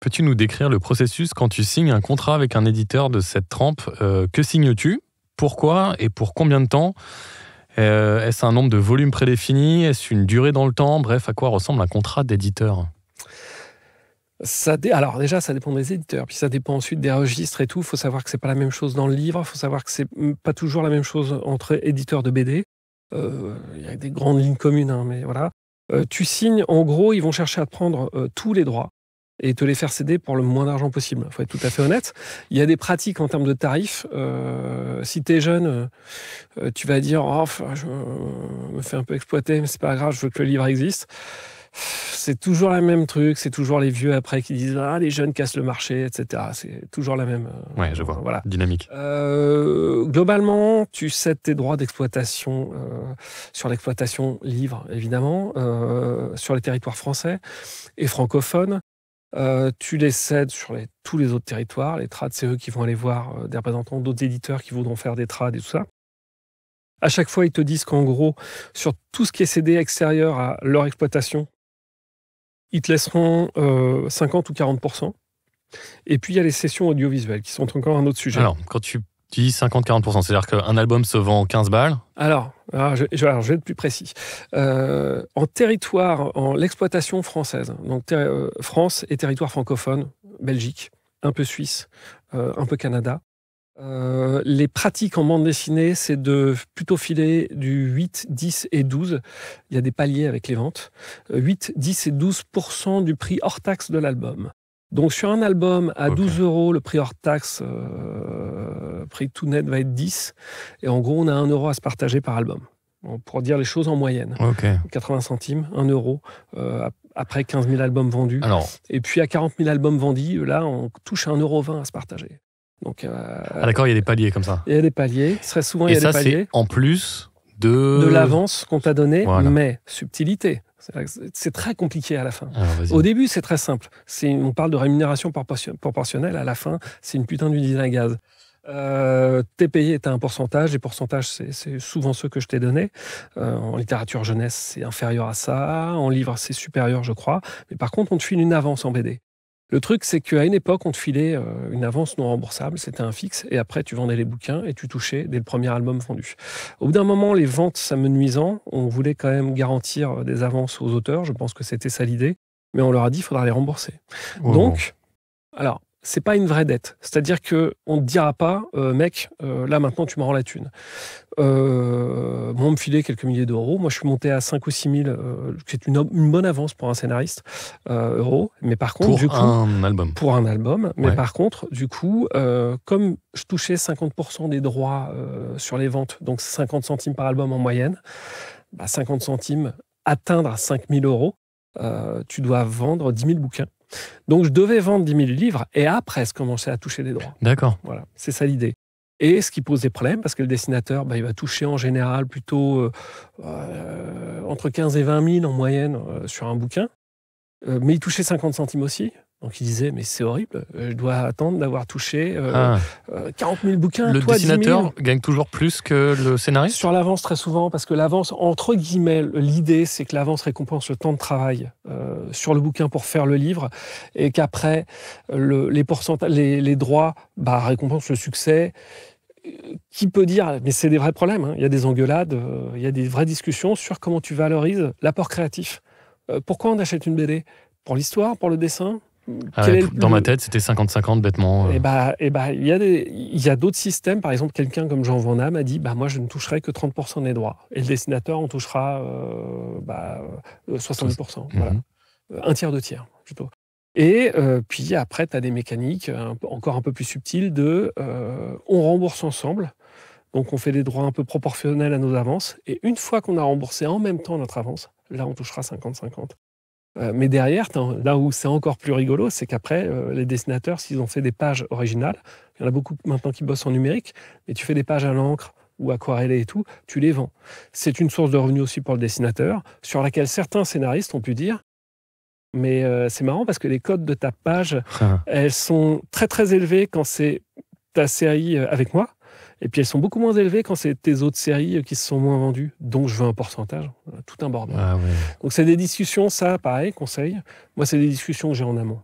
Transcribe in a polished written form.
Peux-tu nous décrire le processus quand tu signes un contrat avec un éditeur de cette trempe? Que signes-tu? Pourquoi et pour combien de temps? Est-ce un nombre de volumes prédéfinis? Est-ce une durée dans le temps? Bref, à quoi ressemble un contrat d'éditeur? Alors déjà, ça dépend des éditeurs, puis ça dépend ensuite des registres et tout. Il faut savoir que c'est pas la même chose dans le livre, il faut savoir que c'est pas toujours la même chose entre éditeurs de BD. Il y a des grandes lignes communes, hein, mais voilà. Tu signes, en gros, ils vont chercher à te prendre tous les droits et te les faire céder pour le moins d'argent possible. Il faut être tout à fait honnête. Il y a des pratiques en termes de tarifs. Si tu es jeune, tu vas dire oh, je me fais un peu exploiter, mais c'est pas grave, je veux que le livre existe. C'est toujours le même truc, c'est toujours les vieux après qui disent ah les jeunes cassent le marché, etc. C'est toujours la même. Ouais, je vois. Voilà. Dynamique. Globalement, tu cèdes tes droits d'exploitation sur l'exploitation livre, évidemment, sur les territoires français et francophones. Tu les cèdes sur tous les autres territoires. Les trades, c'est eux qui vont aller voir des représentants d'autres éditeurs qui voudront faire des trades et tout ça. À chaque fois, ils te disent qu'en gros, sur tout ce qui est cédé extérieur à leur exploitation, ils te laisseront 50 ou 40%. Et puis, il y a les sessions audiovisuelles qui sont encore un autre sujet. Alors, quand tu dis 50-40%, c'est-à-dire qu'un album se vend 15 balles? Alors je vais être plus précis. En territoire, en l'exploitation française, donc France et territoire francophone, Belgique, un peu Suisse, un peu Canada, les pratiques en bande dessinée, c'est de plutôt filer du 8, 10 et 12. Il y a des paliers avec les ventes. 8, 10 et 12% du prix hors taxe de l'album. Donc sur un album à 12 €, le prix hors taxe, prix tout net va être 10. Et en gros, on a 1 € à se partager par album. Pour dire les choses en moyenne. 80 centimes, 1 € après 15 000 albums vendus. Alors, et puis à 40 000 albums vendus, là, on touche à 1,20 € à se partager. Donc, d'accord, il y a des paliers comme ça. Il y a des paliers. Très souvent, il y a des paliers. Et ça, c'est en plus de l'avance qu'on t'a donnée, voilà. Mais subtilité. C'est très compliqué à la fin. Alors, au début, c'est très simple. On parle de rémunération proportionnelle. À la fin, c'est une putain d'usine à gaz. T'es payé, t'as un pourcentage. Les pourcentages, c'est souvent ceux que je t'ai donnés. En littérature jeunesse, c'est inférieur à ça. En livre, c'est supérieur, je crois. Mais par contre, on te file une avance en BD. Le truc, c'est qu'à une époque, on te filait une avance non remboursable, c'était un fixe, et après, tu vendais les bouquins et tu touchais dès le premier album vendu. Au bout d'un moment, les ventes s'amenuisant, on voulait quand même garantir des avances aux auteurs, je pense que c'était ça l'idée, mais on leur a dit qu'il faudra les rembourser. Donc, alors, c'est pas une vraie dette. C'est-à-dire qu'on ne te dira pas, mec, là maintenant tu me rends la thune. On me filait quelques milliers d'euros. Moi, je suis monté à 5 ou 6 000. C'est une bonne avance pour un scénariste, euros. Mais par contre, pour un album. Mais par contre, du coup, comme je touchais 50% des droits sur les ventes, donc 50 centimes par album en moyenne, 50 centimes, atteindre 5 000 €, tu dois vendre 10 000 bouquins. Donc, je devais vendre 10 000 livres et après, je commençais à toucher des droits. D'accord. Voilà, c'est ça l'idée. Et ce qui pose des problèmes, parce que le dessinateur, il va toucher en général plutôt entre 15 et 20 000 en moyenne sur un bouquin. Mais il touchait 50 centimes aussi. Donc il disait, mais c'est horrible, je dois attendre d'avoir touché 40 000 bouquins. Le dessinateur gagne toujours plus que le scénariste? Sur l'avance, très souvent, parce que l'avance, entre guillemets, l'idée, c'est que l'avance récompense le temps de travail sur le bouquin pour faire le livre, et qu'après, les droits récompensent le succès. Qui peut dire, mais c'est des vrais problèmes, hein. Il y a des engueulades, il y a des vraies discussions sur comment tu valorises l'apport créatif. Pourquoi on achète une BD? Pour l'histoire, pour le dessin? Dans ma tête, c'était 50-50 bêtement. Il y a d'autres systèmes. Par exemple, quelqu'un comme Jean Van Damme a dit moi, je ne toucherai que 30% des droits. Et le dessinateur en touchera 70%. Voilà. Un tiers, deux tiers, plutôt. Et puis après, tu as des mécaniques encore un peu plus subtiles on rembourse ensemble. Donc, on fait des droits un peu proportionnels à nos avances. Et une fois qu'on a remboursé en même temps notre avance, là, on touchera 50-50. Mais derrière, là où c'est encore plus rigolo, c'est qu'après, les dessinateurs, s'ils ont fait des pages originales, il y en a beaucoup maintenant qui bossent en numérique, mais tu fais des pages à l'encre ou aquarellées et tout, tu les vends. C'est une source de revenus aussi pour le dessinateur, sur laquelle certains scénaristes ont pu dire mais c'est marrant parce que les codes de ta page, elles sont très très élevées quand c'est ta série avec moi. Et puis elles sont beaucoup moins élevées quand c'est tes autres séries qui se sont moins vendues. Donc je veux un pourcentage, tout un bordel. Donc c'est des discussions, ça, pareil, conseil. Moi, c'est des discussions que j'ai en amont.